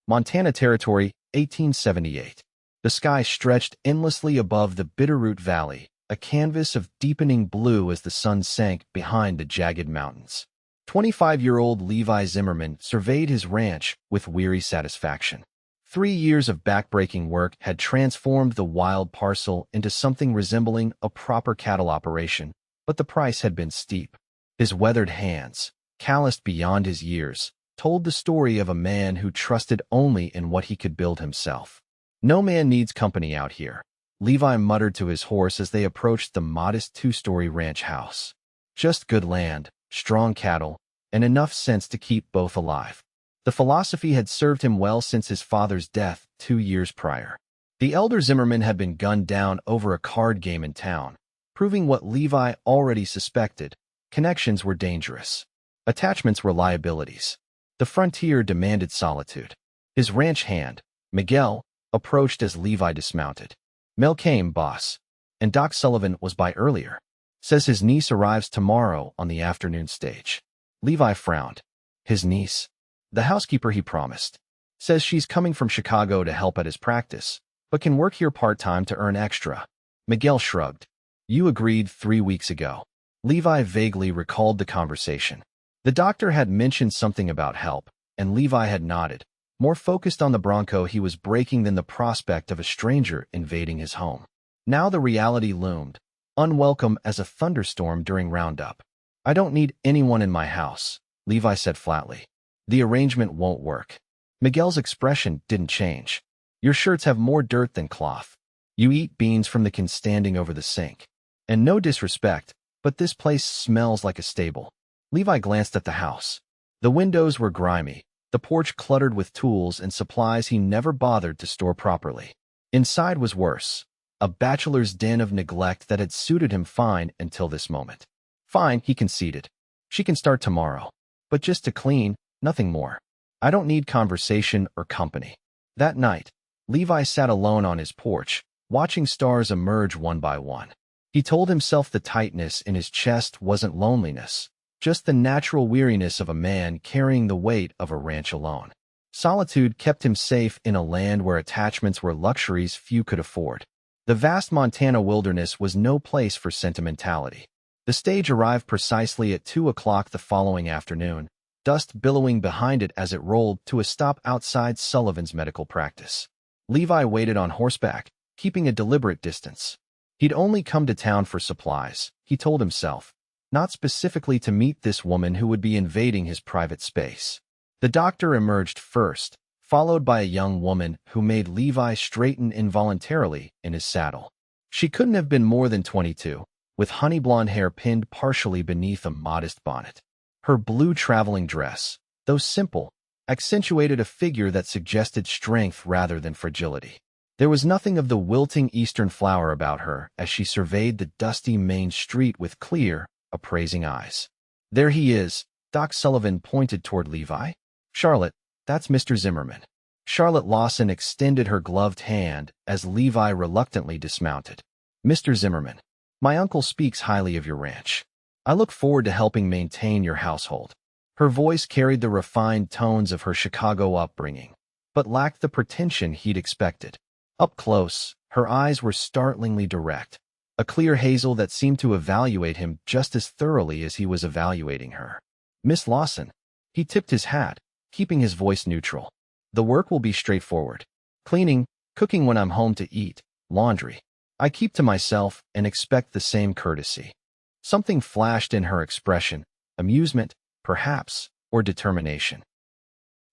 Montana Territory, 1878. The sky stretched endlessly above the Bitterroot Valley, a canvas of deepening blue as the sun sank behind the jagged mountains. 25-year-old Levi Zimmerman surveyed his ranch with weary satisfaction. 3 years of backbreaking work had transformed the wild parcel into something resembling a proper cattle operation, but the price had been steep. His weathered hands, calloused beyond his years, told the story of a man who trusted only in what he could build himself. "No man needs company out here," Levi muttered to his horse as they approached the modest 2-story ranch house. "Just good land, strong cattle, and enough sense to keep both alive." The philosophy had served him well since his father's death 2 years prior. The elder Zimmerman had been gunned down over a card game in town, proving what Levi already suspected: connections were dangerous. Attachments were liabilities. The frontier demanded solitude. His ranch hand, Miguel, approached as Levi dismounted. "Mail came, boss. And Doc Sullivan was by earlier. Says his niece arrives tomorrow on the afternoon stage." Levi frowned. His niece? The housekeeper he promised. Says she's coming from Chicago to help at his practice, but can work here part-time to earn extra. Miguel shrugged. "You agreed 3 weeks ago." Levi vaguely recalled the conversation. The doctor had mentioned something about help, and Levi had nodded, more focused on the bronco he was breaking than the prospect of a stranger invading his home. Now the reality loomed, unwelcome as a thunderstorm during roundup. "I don't need anyone in my house," Levi said flatly. "The arrangement won't work." Miguel's expression didn't change. "Your shirts have more dirt than cloth. You eat beans from the can standing over the sink. And no disrespect, but this place smells like a stable." Levi glanced at the house. The windows were grimy, the porch cluttered with tools and supplies he never bothered to store properly. Inside was worse, a bachelor's den of neglect that had suited him fine until this moment. "Fine," he conceded. "She can start tomorrow. But just to clean, nothing more. I don't need conversation or company." That night, Levi sat alone on his porch, watching stars emerge one by one. He told himself the tightness in his chest wasn't loneliness, just the natural weariness of a man carrying the weight of a ranch alone. Solitude kept him safe in a land where attachments were luxuries few could afford. The vast Montana wilderness was no place for sentimentality. The stage arrived precisely at 2 o'clock the following afternoon, dust billowing behind it as it rolled to a stop outside Sullivan's medical practice. Levi waited on horseback, keeping a deliberate distance. He'd only come to town for supplies, he told himself, not specifically to meet this woman who would be invading his private space. The doctor emerged first, followed by a young woman who made Levi straighten involuntarily in his saddle. She couldn't have been more than 22, with honey blonde hair pinned partially beneath a modest bonnet. Her blue traveling dress, though simple, accentuated a figure that suggested strength rather than fragility. There was nothing of the wilting eastern flower about her as she surveyed the dusty main street with clear, appraising eyes. "There he is," Doc Sullivan pointed toward Levi. "Charlotte, that's Mr. Zimmerman." Charlotte Lawson extended her gloved hand as Levi reluctantly dismounted. "Mr. Zimmerman, my uncle speaks highly of your ranch. I look forward to helping maintain your household." Her voice carried the refined tones of her Chicago upbringing, but lacked the pretension he'd expected. Up close, her eyes were startlingly direct, a clear hazel that seemed to evaluate him just as thoroughly as he was evaluating her. "Miss Lawson." He tipped his hat, keeping his voice neutral. "The work will be straightforward. Cleaning, cooking when I'm home to eat, laundry. I keep to myself and expect the same courtesy." Something flashed in her expression, amusement, perhaps, or determination.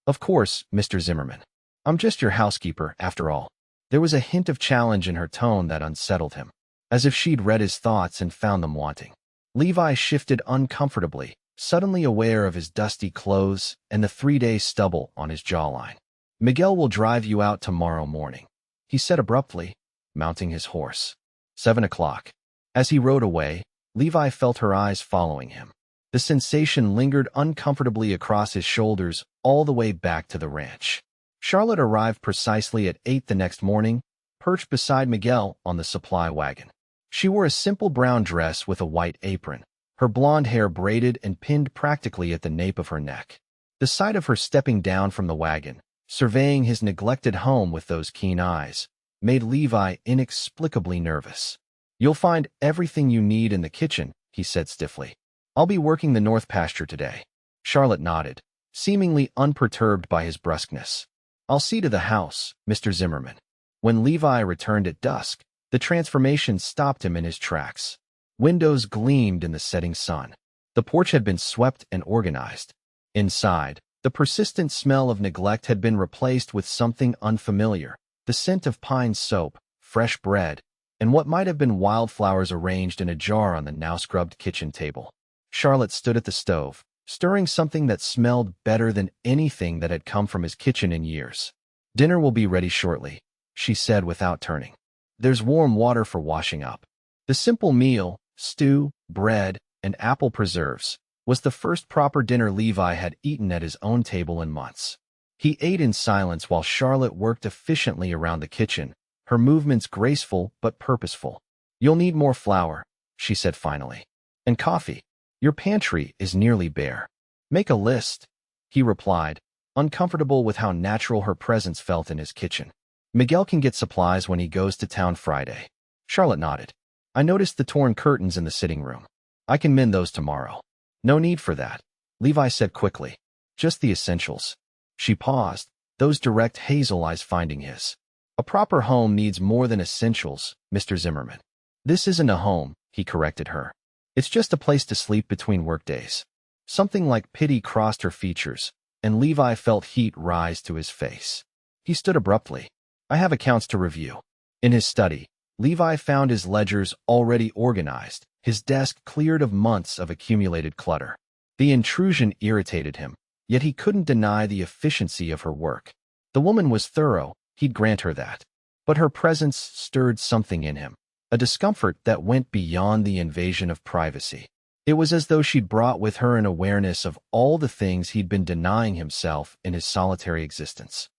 "Of course, Mr. Zimmerman. I'm just your housekeeper, after all." There was a hint of challenge in her tone that unsettled him, as if she'd read his thoughts and found them wanting. Levi shifted uncomfortably, suddenly aware of his dusty clothes and the 3-day stubble on his jawline. "Miguel will drive you out tomorrow morning," he said abruptly, mounting his horse. 7 o'clock. As he rode away, Levi felt her eyes following him. The sensation lingered uncomfortably across his shoulders all the way back to the ranch. Charlotte arrived precisely at 8 the next morning, perched beside Miguel on the supply wagon. She wore a simple brown dress with a white apron, her blonde hair braided and pinned practically at the nape of her neck. The sight of her stepping down from the wagon, surveying his neglected home with those keen eyes, made Levi inexplicably nervous. "You'll find everything you need in the kitchen," he said stiffly. "I'll be working the north pasture today." Charlotte nodded, seemingly unperturbed by his brusqueness. "I'll see to the house, Mr. Zimmerman." When Levi returned at dusk, the transformation stopped him in his tracks. Windows gleamed in the setting sun. The porch had been swept and organized. Inside, the persistent smell of neglect had been replaced with something unfamiliar, the scent of pine soap, fresh bread, and what might have been wildflowers arranged in a jar on the now-scrubbed kitchen table. Charlotte stood at the stove, stirring something that smelled better than anything that had come from his kitchen in years. "Dinner will be ready shortly," she said without turning. "There's warm water for washing up." The simple meal, stew, bread, and apple preserves, was the first proper dinner Levi had eaten at his own table in months. He ate in silence while Charlotte worked efficiently around the kitchen, her movements graceful but purposeful. "You'll need more flour," she said finally. "And coffee. Your pantry is nearly bare." "Make a list," he replied, uncomfortable with how natural her presence felt in his kitchen. "Miguel can get supplies when he goes to town Friday." Charlotte nodded. "I noticed the torn curtains in the sitting room. I can mend those tomorrow." "No need for that," Levi said quickly. "Just the essentials." She paused, those direct hazel eyes finding his. "A proper home needs more than essentials, Mr. Zimmerman." "This isn't a home," he corrected her. "It's just a place to sleep between workdays." Something like pity crossed her features, and Levi felt heat rise to his face. He stood abruptly. "I have accounts to review." In his study, Levi found his ledgers already organized, his desk cleared of months of accumulated clutter. The intrusion irritated him, yet he couldn't deny the efficiency of her work. The woman was thorough, he'd grant her that. But her presence stirred something in him, a discomfort that went beyond the invasion of privacy. It was as though she'd brought with her an awareness of all the things he'd been denying himself in his solitary existence.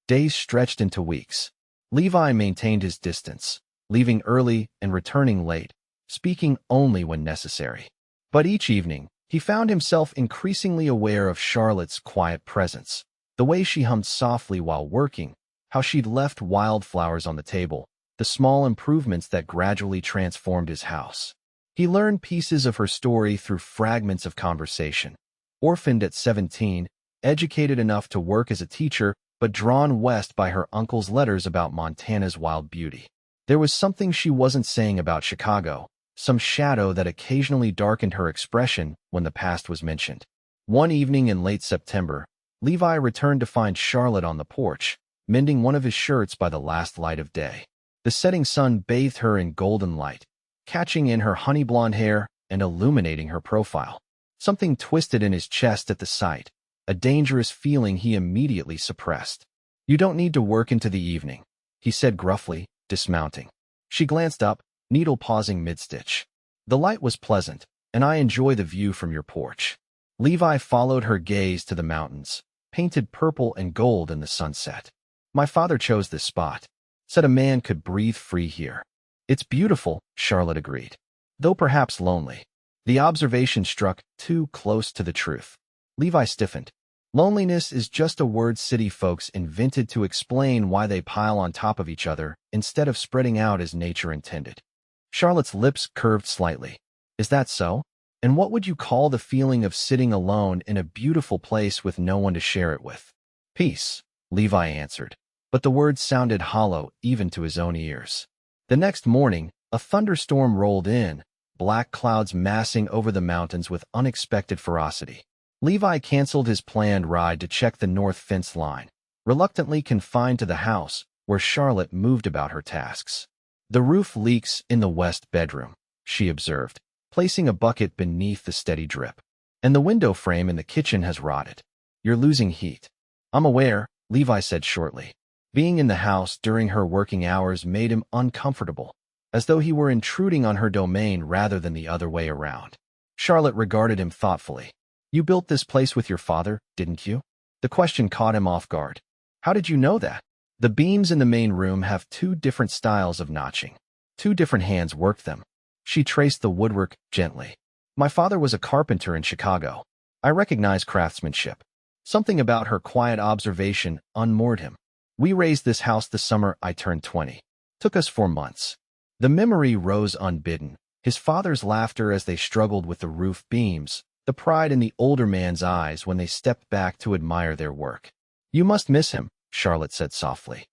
Days stretched into weeks. Levi maintained his distance, leaving early and returning late, speaking only when necessary. But each evening, he found himself increasingly aware of Charlotte's quiet presence, the way she hummed softly while working, how she'd left wildflowers on the table, the small improvements that gradually transformed his house. He learned pieces of her story through fragments of conversation. Orphaned at 17, educated enough to work as a teacher, but drawn west by her uncle's letters about Montana's wild beauty. There was something she wasn't saying about Chicago, some shadow that occasionally darkened her expression when the past was mentioned. One evening in late September, Levi returned to find Charlotte on the porch, mending one of his shirts by the last light of day. The setting sun bathed her in golden light, catching in her honey blonde hair and illuminating her profile. Something twisted in his chest at the sight, a dangerous feeling he immediately suppressed. "You don't need to work into the evening," he said gruffly, dismounting. She glanced up, needle pausing mid-stitch. "The light was pleasant, and I enjoy the view from your porch." Levi followed her gaze to the mountains, painted purple and gold in the sunset. "My father chose this spot. Said a man could breathe free here." "It's beautiful," Charlotte agreed, though perhaps lonely. The observation struck too close to the truth. Levi stiffened. Loneliness is just a word city folks invented to explain why they pile on top of each other instead of spreading out as nature intended. Charlotte's lips curved slightly. "Is that so? And what would you call the feeling of sitting alone in a beautiful place with no one to share it with?" "Peace," Levi answered, but the words sounded hollow even to his own ears. The next morning, a thunderstorm rolled in, black clouds massing over the mountains with unexpected ferocity. Levi canceled his planned ride to check the north fence line, reluctantly confined to the house, where Charlotte moved about her tasks. "The roof leaks in the west bedroom," she observed, placing a bucket beneath the steady drip. "And the window frame in the kitchen has rotted. You're losing heat." "I'm aware," Levi said shortly. Being in the house during her working hours made him uncomfortable, as though he were intruding on her domain rather than the other way around. Charlotte regarded him thoughtfully. "You built this place with your father, didn't you?" The question caught him off guard. "How did you know that?" "The beams in the main room have two different styles of notching. Two different hands worked them." She traced the woodwork gently. "My father was a carpenter in Chicago. I recognize craftsmanship." Something about her quiet observation unmoored him. We raised this house the summer I turned 20. Took us 4 months. The memory rose unbidden. His father's laughter as they struggled with the roof beams, the pride in the older man's eyes when they stepped back to admire their work. You must miss him, Charlotte said softly.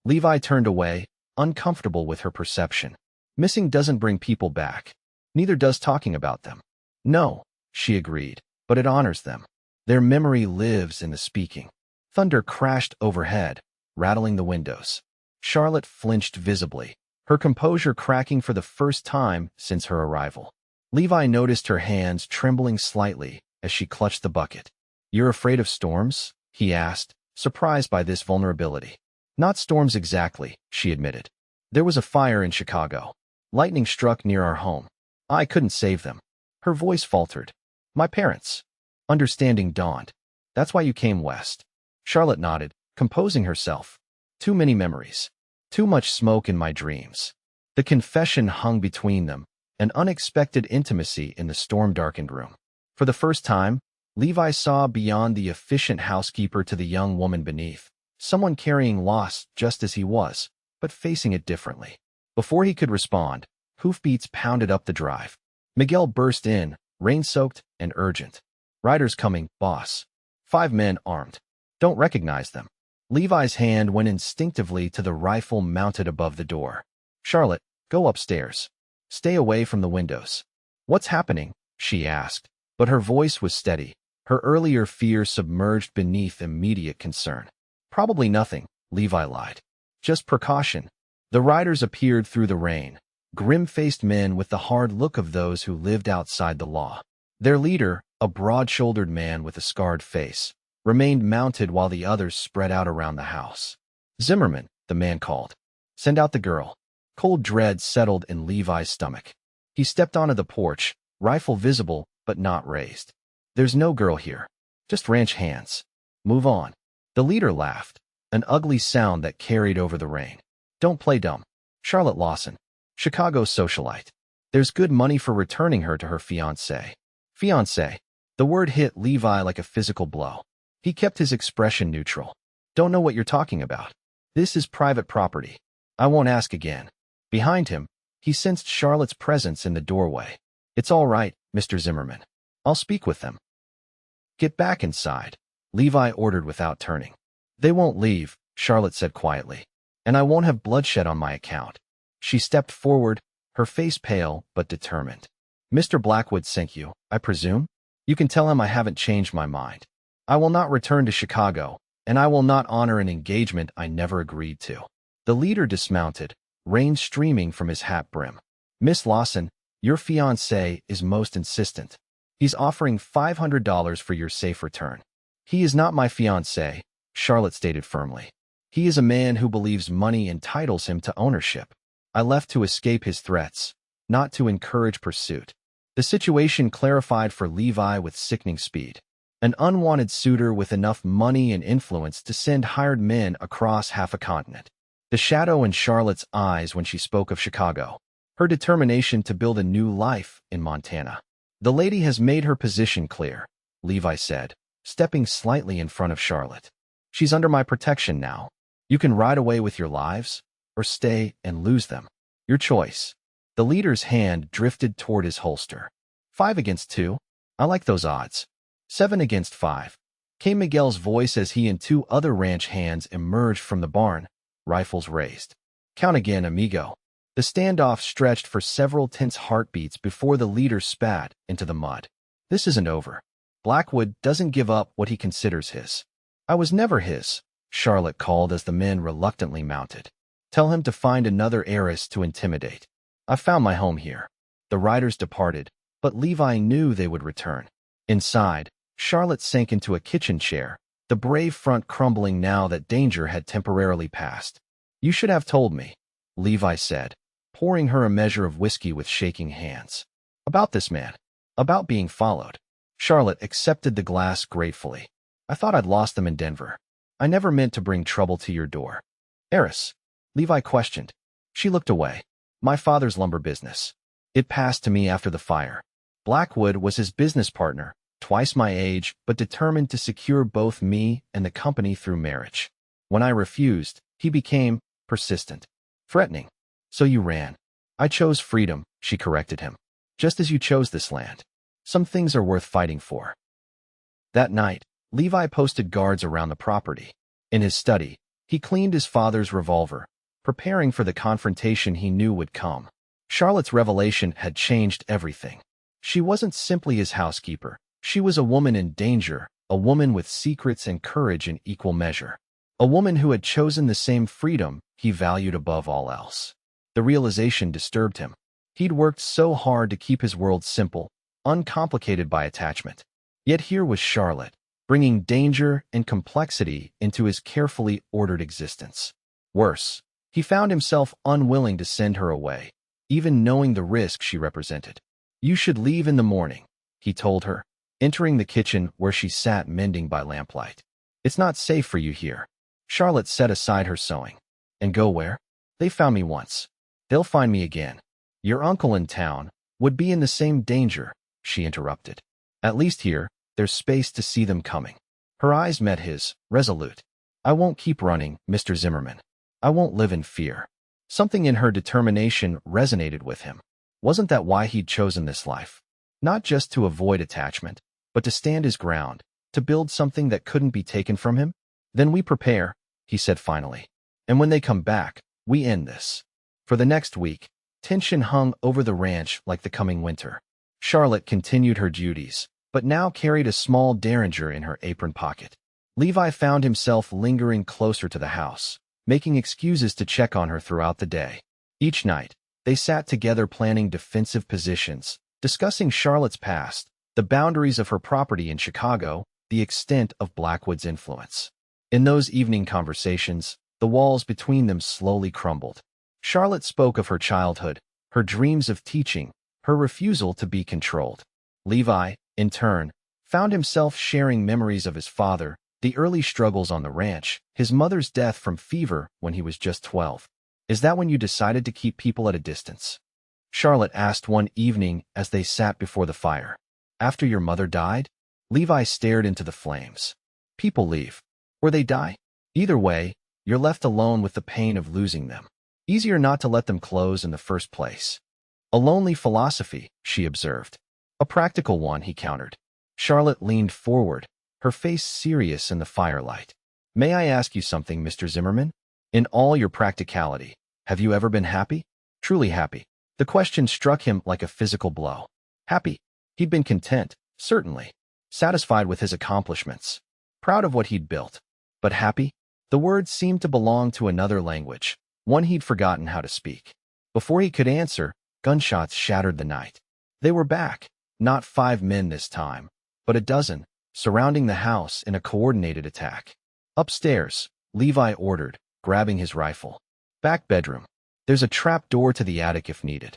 Levi turned away, uncomfortable with her perception. Missing doesn't bring people back. Neither does talking about them. No, she agreed, but it honors them. Their memory lives in the speaking. Thunder crashed overhead, rattling the windows. Charlotte flinched visibly, her composure cracking for the first time since her arrival. Levi noticed her hands trembling slightly as she clutched the bucket. "You're afraid of storms?" he asked, surprised by this vulnerability. "Not storms exactly," she admitted. "There was a fire in Chicago. Lightning struck near our home. I couldn't save them." Her voice faltered. "My parents." Understanding dawned. "That's why you came west." Charlotte nodded, composing herself. "Too many memories. Too much smoke in my dreams." The confession hung between them, an unexpected intimacy in the storm-darkened room. For the first time, Levi saw beyond the efficient housekeeper to the young woman beneath, someone carrying loss just as he was, but facing it differently. Before he could respond, hoofbeats pounded up the drive. Miguel burst in, rain-soaked and urgent. "Riders coming, boss." 5 men armed. "Don't recognize them." Levi's hand went instinctively to the rifle mounted above the door. "Charlotte, go upstairs. Stay away from the windows." "What's happening?" she asked, but her voice was steady, her earlier fear submerged beneath immediate concern. "Probably nothing," Levi lied. "Just precaution." The riders appeared through the rain, grim-faced men with the hard look of those who lived outside the law. Their leader, a broad-shouldered man with a scarred face, remained mounted while the others spread out around the house. "Zimmerman," the man called. "Send out the girl." Cold dread settled in Levi's stomach. He stepped onto the porch, rifle visible but not raised. "There's no girl here. Just ranch hands. Move on." The leader laughed, an ugly sound that carried over the rain. "Don't play dumb. Charlotte Lawson, Chicago socialite. There's good money for returning her to her fiancé." Fiancé. The word hit Levi like a physical blow. He kept his expression neutral. "Don't know what you're talking about. This is private property. I won't ask again." Behind him, he sensed Charlotte's presence in the doorway. "It's all right, Mr. Zimmerman. I'll speak with them." "Get back inside," Levi ordered without turning. "They won't leave," Charlotte said quietly. "And I won't have bloodshed on my account." She stepped forward, her face pale but determined. "Mr. Blackwood sent you, I presume? You can tell him I haven't changed my mind. I will not return to Chicago, and I will not honor an engagement I never agreed to." The leader dismounted, rain streaming from his hat brim. "Miss Lawson, your fiancé is most insistent. He's offering $500 for your safe return." "He is not my fiancé," Charlotte stated firmly. "He is a man who believes money entitles him to ownership. I left to escape his threats, not to encourage pursuit." The situation clarified for Levi with sickening speed. An unwanted suitor with enough money and influence to send hired men across half a continent. The shadow in Charlotte's eyes when she spoke of Chicago. Her determination to build a new life in Montana. "The lady has made her position clear," Levi said, stepping slightly in front of Charlotte. "She's under my protection now. You can ride away with your lives, or stay and lose them. Your choice." The leader's hand drifted toward his holster. 5 against 2? I like those odds. 7 against 5. Came Miguel's voice as he and 2 other ranch hands emerged from the barn, rifles raised. "Count again, amigo." The standoff stretched for several tense heartbeats before the leader spat into the mud. "This isn't over. Blackwood doesn't give up what he considers his." "I was never his," Charlotte called as the men reluctantly mounted. "Tell him to find another heiress to intimidate. I found my home here." The riders departed, but Levi knew they would return. Inside, Charlotte sank into a kitchen chair, the brave front crumbling now that danger had temporarily passed. "You should have told me," Levi said, pouring her a measure of whiskey with shaking hands. "About this man. About being followed." Charlotte accepted the glass gratefully. "I thought I'd lost them in Denver. I never meant to bring trouble to your door." "Heiress?" Levi questioned. She looked away. "My father's lumber business. It passed to me after the fire. Blackwood was his business partner, twice my age, but determined to secure both me and the company through marriage. When I refused, he became persistent, threatening. So you ran. I chose freedom, she corrected him. Just as you chose this land. Some things are worth fighting for. That night, Levi posted guards around the property. In his study, he cleaned his father's revolver, preparing for the confrontation he knew would come. Charlotte's revelation had changed everything. She wasn't simply his housekeeper. She was a woman in danger, a woman with secrets and courage in equal measure. A woman who had chosen the same freedom he valued above all else. The realization disturbed him. He'd worked so hard to keep his world simple, uncomplicated by attachment. Yet here was Charlotte, bringing danger and complexity into his carefully ordered existence. Worse, he found himself unwilling to send her away, even knowing the risk she represented. You should leave in the morning, he told her, entering the kitchen where she sat mending by lamplight. It's not safe for you here. Charlotte set aside her sewing. And go where? They found me once. They'll find me again. Your uncle in town would be in the same danger, she interrupted. At least here, there's space to see them coming. Her eyes met his, resolute. I won't keep running, Mr. Zimmerman. I won't live in fear. Something in her determination resonated with him. Wasn't that why he'd chosen this life? Not just to avoid attachment, but to stand his ground, to build something that couldn't be taken from him? Then we prepare, he said finally. And when they come back, we end this. For the next week, tension hung over the ranch like the coming winter. Charlotte continued her duties, but now carried a small derringer in her apron pocket. Levi found himself lingering closer to the house, making excuses to check on her throughout the day. Each night, they sat together planning defensive positions, discussing Charlotte's past, the boundaries of her property in Chicago, the extent of Blackwood's influence. In those evening conversations, the walls between them slowly crumbled. Charlotte spoke of her childhood, her dreams of teaching, her refusal to be controlled. Levi, in turn, found himself sharing memories of his father, the early struggles on the ranch, his mother's death from fever when he was just 12. Is that when you decided to keep people at a distance? Charlotte asked one evening as they sat before the fire. After your mother died? Levi stared into the flames. People leave. Or they die. Either way, you're left alone with the pain of losing them. Easier not to let them close in the first place. A lonely philosophy, she observed. A practical one, he countered. Charlotte leaned forward, her face serious in the firelight. May I ask you something, Mr. Zimmerman? In all your practicality, have you ever been happy? Truly happy. The question struck him like a physical blow. Happy. He'd been content, certainly. Satisfied with his accomplishments. Proud of what he'd built. But happy? The words seemed to belong to another language, one he'd forgotten how to speak. Before he could answer, gunshots shattered the night. They were back, not 5 men this time, but a dozen, surrounding the house in a coordinated attack. Upstairs, Levi ordered, grabbing his rifle. Back bedroom. There's a trap door to the attic if needed.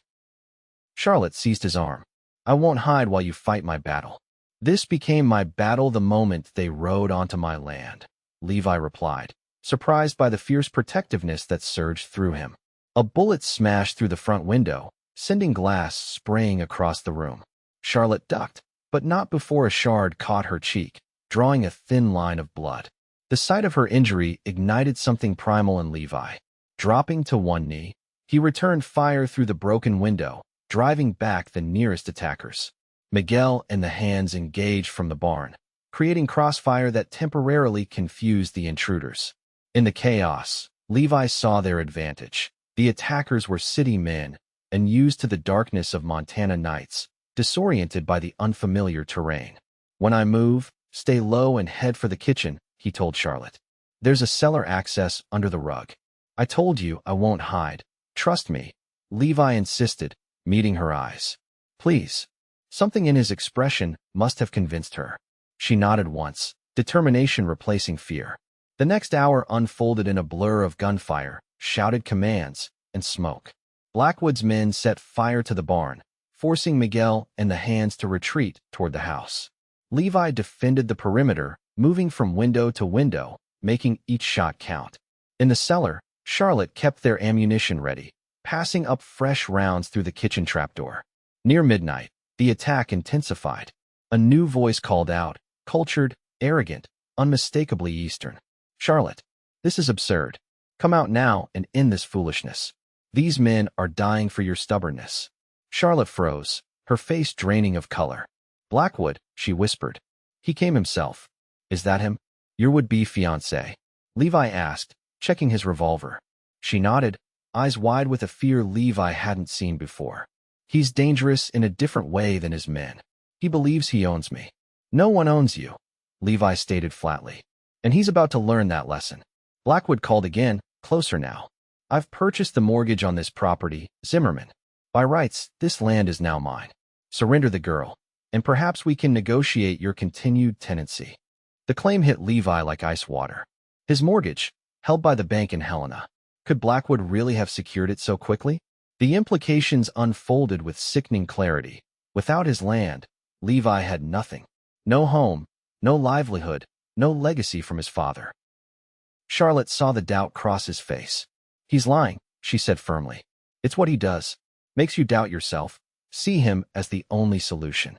Charlotte seized his arm. I won't hide while you fight my battle. This became my battle the moment they rode onto my land, Levi replied, surprised by the fierce protectiveness that surged through him. A bullet smashed through the front window, sending glass spraying across the room. Charlotte ducked, but not before a shard caught her cheek, drawing a thin line of blood. The sight of her injury ignited something primal in Levi. Dropping to one knee, he returned fire through the broken window, driving back the nearest attackers. Miguel and the hands engaged from the barn, creating crossfire that temporarily confused the intruders. In the chaos, Levi saw their advantage. The attackers were city men, and used to the darkness of Montana nights, disoriented by the unfamiliar terrain. When I move, stay low and head for the kitchen, he told Charlotte. There's a cellar access under the rug. I told you I won't hide. Trust me, Levi insisted, meeting her eyes. Please. Something in his expression must have convinced her. She nodded once, determination replacing fear. The next hour unfolded in a blur of gunfire, shouted commands, and smoke. Blackwood's men set fire to the barn, forcing Miguel and the hands to retreat toward the house. Levi defended the perimeter, moving from window to window, making each shot count. In the cellar, Charlotte kept their ammunition ready, passing up fresh rounds through the kitchen trapdoor. Near midnight, the attack intensified. A new voice called out, cultured, arrogant, unmistakably Eastern. Charlotte, this is absurd. Come out now and end this foolishness. These men are dying for your stubbornness. Charlotte froze, her face draining of color. Blackwood, she whispered. He came himself. Is that him? Your would-be fiancé? Levi asked, checking his revolver. She nodded, eyes wide with a fear Levi hadn't seen before. He's dangerous in a different way than his men. He believes he owns me. No one owns you, Levi stated flatly. And he's about to learn that lesson. Blackwood called again, closer now. I've purchased the mortgage on this property, Zimmerman. By rights, this land is now mine. Surrender the girl, and perhaps we can negotiate your continued tenancy. The claim hit Levi like ice water. His mortgage, held by the bank in Helena. Could Blackwood really have secured it so quickly? The implications unfolded with sickening clarity. Without his land, Levi had nothing. No home, no livelihood, no legacy from his father. Charlotte saw the doubt cross his face. He's lying, she said firmly. It's what he does. Makes you doubt yourself. See him as the only solution.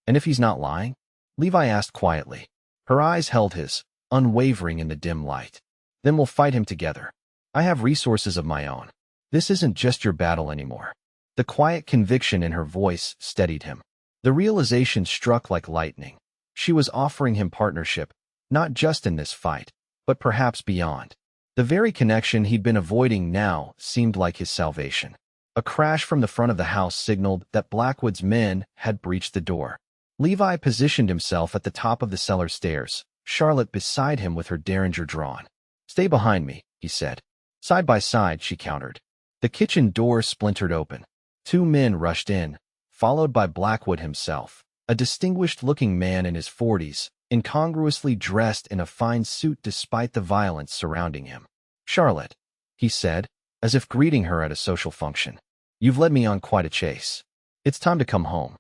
And if he's not lying? Levi asked quietly. Her eyes held his, unwavering in the dim light. Then we'll fight him together. I have resources of my own. This isn't just your battle anymore. The quiet conviction in her voice steadied him. The realization struck like lightning. She was offering him partnership, not just in this fight, but perhaps beyond. The very connection he'd been avoiding now seemed like his salvation. A crash from the front of the house signaled that Blackwood's men had breached the door. Levi positioned himself at the top of the cellar stairs, Charlotte beside him with her derringer drawn. Stay behind me, he said. Side by side, she countered. The kitchen door splintered open. Two men rushed in, followed by Blackwood himself, a distinguished-looking man in his 40s, incongruously dressed in a fine suit despite the violence surrounding him. Charlotte, he said, as if greeting her at a social function. You've led me on quite a chase. It's time to come home.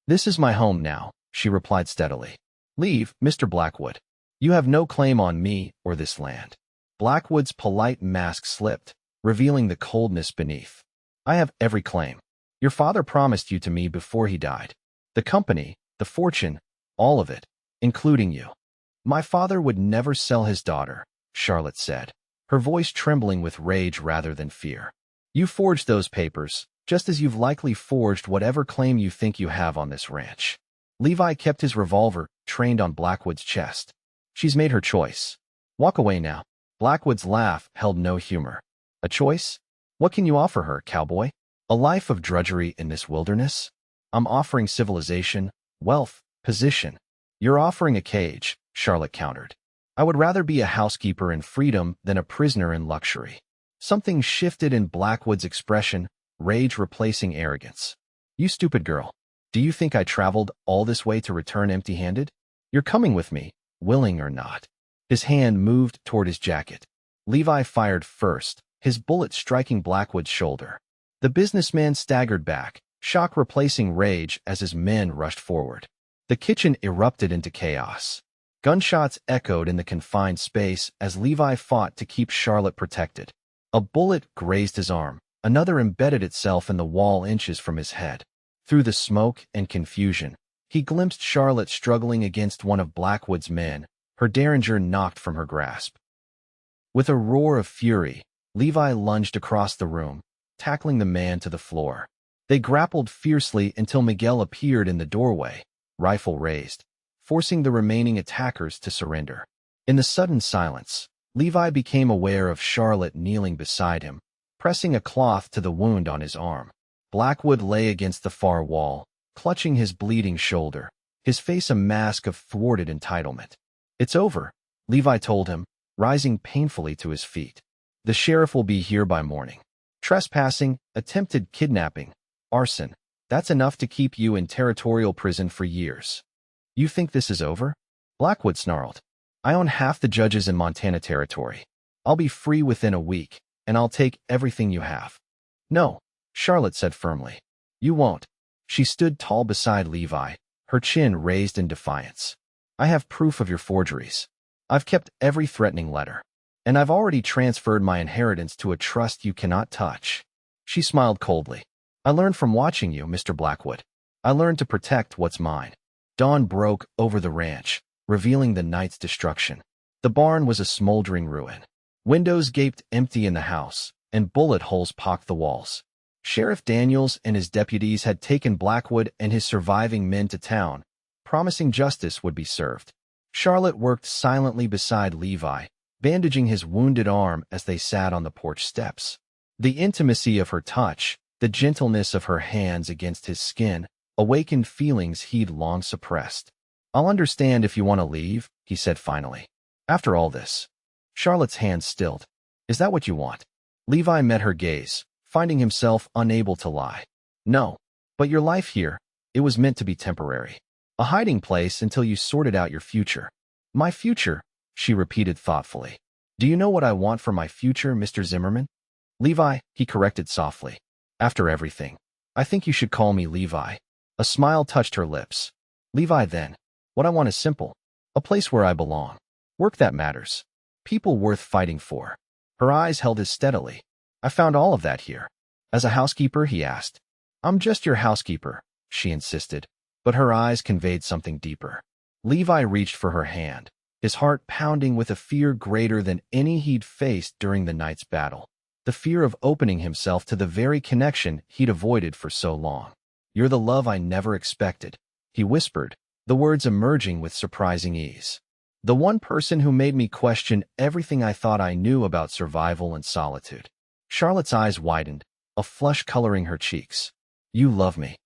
This is my home now, she replied steadily. Leave, Mr. Blackwood. You have no claim on me or this land. Blackwood's polite mask slipped, revealing the coldness beneath. I have every claim. Your father promised you to me before he died. The company, the fortune, all of it, including you. My father would never sell his daughter, Charlotte said, her voice trembling with rage rather than fear. You forged those papers, just as you've likely forged whatever claim you think you have on this ranch. Levi kept his revolver trained on Blackwood's chest. She's made her choice. Walk away now. Blackwood's laugh held no humor. A choice? What can you offer her, cowboy? A life of drudgery in this wilderness? I'm offering civilization, wealth, position. You're offering a cage, Charlotte countered. I would rather be a housekeeper in freedom than a prisoner in luxury. Something shifted in Blackwood's expression, rage replacing arrogance. You stupid girl. Do you think I traveled all this way to return empty-handed? You're coming with me, willing or not. His hand moved toward his jacket. Levi fired first, his bullet striking Blackwood's shoulder. The businessman staggered back, shock replacing rage as his men rushed forward. The kitchen erupted into chaos. Gunshots echoed in the confined space as Levi fought to keep Charlotte protected. A bullet grazed his arm. Another embedded itself in the wall inches from his head. Through the smoke and confusion, he glimpsed Charlotte struggling against one of Blackwood's men, her derringer knocked from her grasp. With a roar of fury, Levi lunged across the room, tackling the man to the floor. They grappled fiercely until Miguel appeared in the doorway, rifle raised, forcing the remaining attackers to surrender. In the sudden silence, Levi became aware of Charlotte kneeling beside him, pressing a cloth to the wound on his arm. Blackwood lay against the far wall, clutching his bleeding shoulder, his face a mask of thwarted entitlement. It's over, Levi told him, rising painfully to his feet. The sheriff will be here by morning. Trespassing, attempted kidnapping, arson. That's enough to keep you in territorial prison for years. You think this is over? Blackwood snarled. I own half the judges in Montana Territory. I'll be free within a week, and I'll take everything you have. No, Charlotte said firmly. You won't. She stood tall beside Levi, her chin raised in defiance. I have proof of your forgeries. I've kept every threatening letter. And I've already transferred my inheritance to a trust you cannot touch. She smiled coldly. I learned from watching you, Mr. Blackwood. I learned to protect what's mine. Dawn broke over the ranch, revealing the night's destruction. The barn was a smoldering ruin. Windows gaped empty in the house, and bullet holes pocked the walls. Sheriff Daniels and his deputies had taken Blackwood and his surviving men to town, promising justice would be served. Charlotte worked silently beside Levi, bandaging his wounded arm as they sat on the porch steps. The intimacy of her touch, the gentleness of her hands against his skin, awakened feelings he'd long suppressed. "I'll understand if you want to leave," he said finally. "After all this." Charlotte's hands stilled. "Is that what you want?" Levi met her gaze, finding himself unable to lie. "No. But your life here, it was meant to be temporary. A hiding place until you sorted out your future." "My future," she repeated thoughtfully. "Do you know what I want for my future, Mr. Zimmerman?" "Levi," he corrected softly. "After everything, I think you should call me Levi." A smile touched her lips. "Levi, then. What I want is simple. A place where I belong. Work that matters. People worth fighting for." Her eyes held his steadily. "I found all of that here." "As a housekeeper?" he asked. "I'm just your housekeeper," she insisted, but her eyes conveyed something deeper. Levi reached for her hand, his heart pounding with a fear greater than any he'd faced during the night's battle. The fear of opening himself to the very connection he'd avoided for so long. "You're the love I never expected," he whispered, the words emerging with surprising ease. "The one person who made me question everything I thought I knew about survival and solitude." Charlotte's eyes widened, a flush coloring her cheeks. "You love me."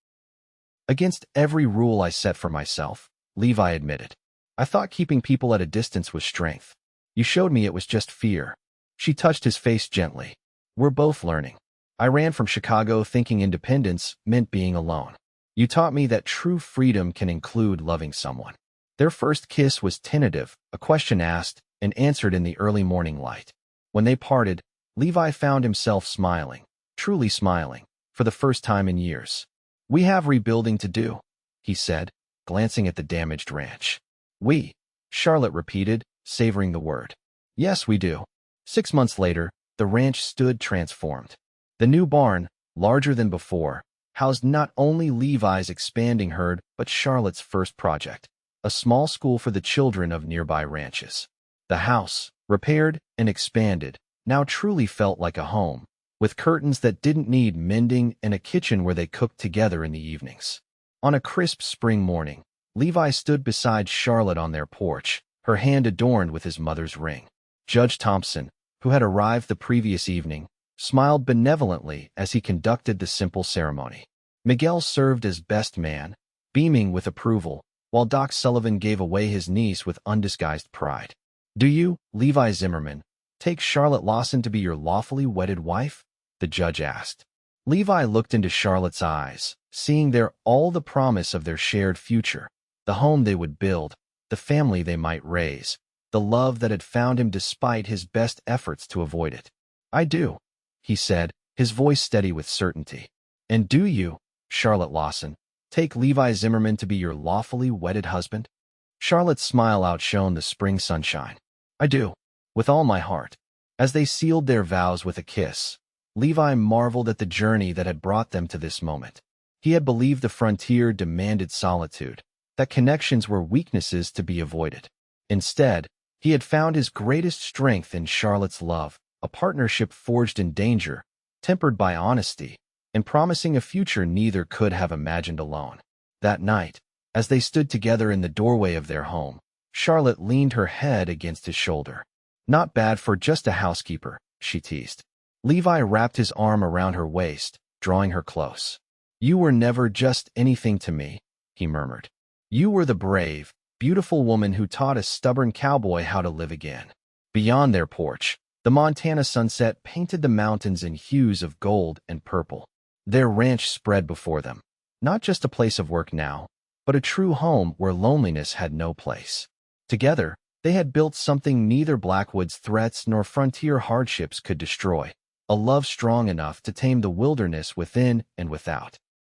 "Against every rule I set for myself," Levi admitted. "I thought keeping people at a distance was strength. You showed me it was just fear." She touched his face gently. "We're both learning. I ran from Chicago thinking independence meant being alone. You taught me that true freedom can include loving someone." Their first kiss was tentative, a question asked and answered in the early morning light. When they parted, Levi found himself smiling, truly smiling, for the first time in years. "We have rebuilding to do," he said, glancing at the damaged ranch. "We," Charlotte repeated, savoring the word. "Yes, we do." 6 months later, the ranch stood transformed. The new barn, larger than before, housed not only Levi's expanding herd but Charlotte's first project, a small school for the children of nearby ranches. The house, repaired and expanded, now truly felt like a home, with curtains that didn't need mending and a kitchen where they cooked together in the evenings. On a crisp spring morning, Levi stood beside Charlotte on their porch, her hand adorned with his mother's ring. Judge Thompson, who had arrived the previous evening, smiled benevolently as he conducted the simple ceremony. Miguel served as best man, beaming with approval, while Doc Sullivan gave away his niece with undisguised pride. "Do you, Levi Zimmerman, take Charlotte Lawson to be your lawfully wedded wife?" the judge asked. Levi looked into Charlotte's eyes, seeing there all the promise of their shared future, the home they would build, the family they might raise, the love that had found him despite his best efforts to avoid it. "I do," he said, his voice steady with certainty. "And do you, Charlotte Lawson, take Levi Zimmerman to be your lawfully wedded husband?" Charlotte's smile outshone the spring sunshine. "I do, with all my heart." As they sealed their vows with a kiss, Levi marveled at the journey that had brought them to this moment. He had believed the frontier demanded solitude, that connections were weaknesses to be avoided. Instead, he had found his greatest strength in Charlotte's love, a partnership forged in danger, tempered by honesty, and promising a future neither could have imagined alone. That night, as they stood together in the doorway of their home, Charlotte leaned her head against his shoulder. "Not bad for just a housekeeper," she teased. Levi wrapped his arm around her waist, drawing her close. "You were never just anything to me," he murmured. "You were the brave, beautiful woman who taught a stubborn cowboy how to live again." Beyond their porch, the Montana sunset painted the mountains in hues of gold and purple. Their ranch spread before them, not just a place of work now, but a true home where loneliness had no place. Together, they had built something neither Blackwood's threats nor frontier hardships could destroy, a love strong enough to tame the wilderness within and without.